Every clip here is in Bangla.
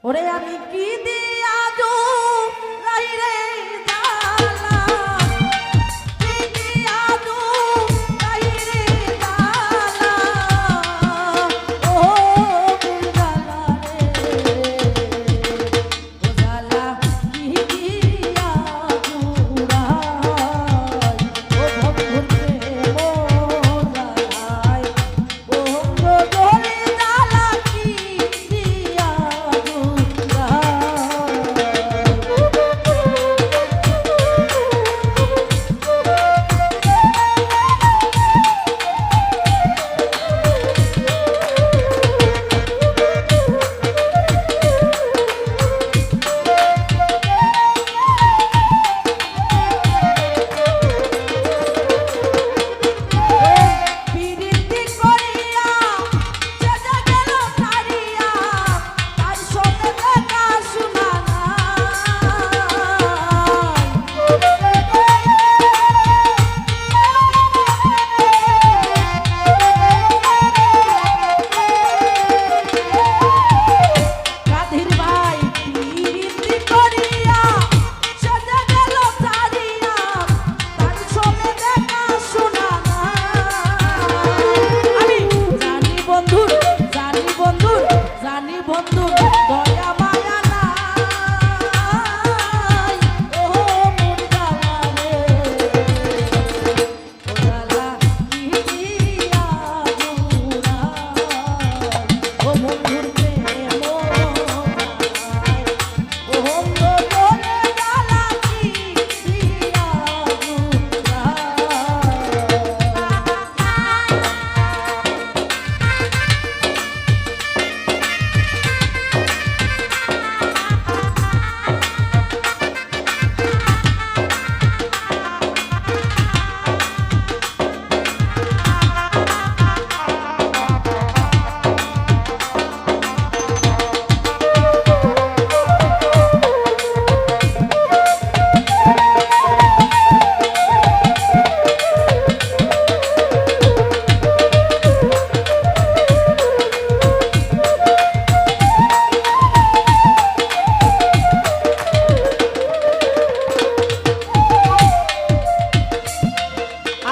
ওরে আমি কি দিয়া দু রাই রে জালা কি দিয়া দু রাই রে জালা ও জালা রে ও জালা কি দিয়া দু রাই ও বন্ধুর প্রেম জালাই ও বন্ধুর জালা কি দিয়া দু পিরিতি করিয়া চাচা গেল ছাড়িয়া তার সঙ্গে দেখা শোনা রাধির ভাই পিরিতি করিয়া চাচা গেল ছাড়িয়া তার সঙ্গে দেখা শোনা আমি জানি বন্ধুর দয়া মায়া নাই ও মোর জালা রে ও জালা কি দিয়া দুরাই ও বন্ধুর প্রেম জালাই ও বন্ধুর জালা কি দিয়া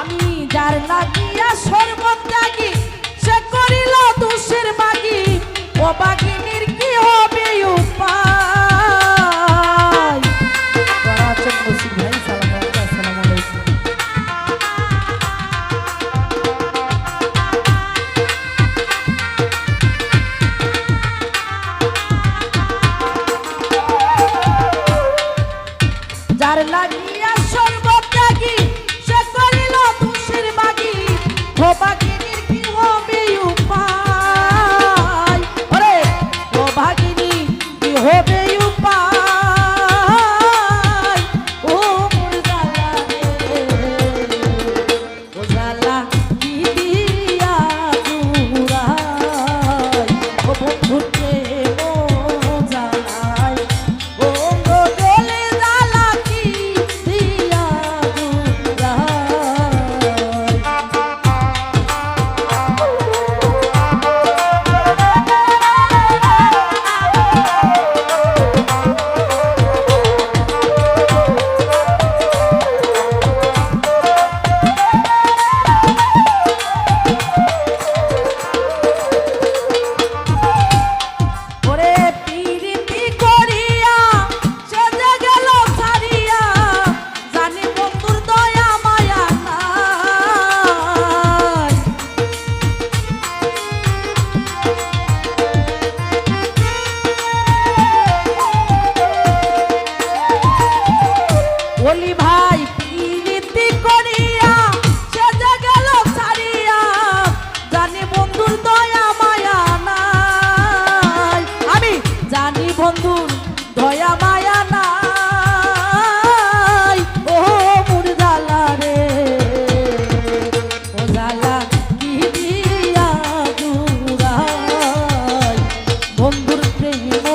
আমি যার লাগিয়া সর্বত ত্যাগী সে করিল দুষের বাগি ও বাগিনীর কি হবে উপায় করাচন মুসিদ ভাই সালাম আলাইকুম আসসালামু আলাইকুম যার লাগিয়া সর্বত ত্যাগী সে করিল দুষের বাগি ও বাগিনীর কি হবে উপায় ওরে ও বাগিনী কি হবে উপায় ও মোর জালা রে ও জালা কি দিয়া দুরাই ও বন্ধুর প্রেম জালাই ও গলে জালা কি দিয়া ওরে পিরিতি করিয়া সেজে গেল ছাড়িয়া জানি বন্ধুর দয়া মায়া নাই ওলি ভাই পিরিতি করিয়া সেজে গেল ছাড়িয়া জানি বন্ধুর দয়া মায়া নাই আমি জানি বন্ধুর দয়া মায়া নাই ও মোর জালা রে ও জালা কি দিয়া দুরাই বন্ধুর প্রেম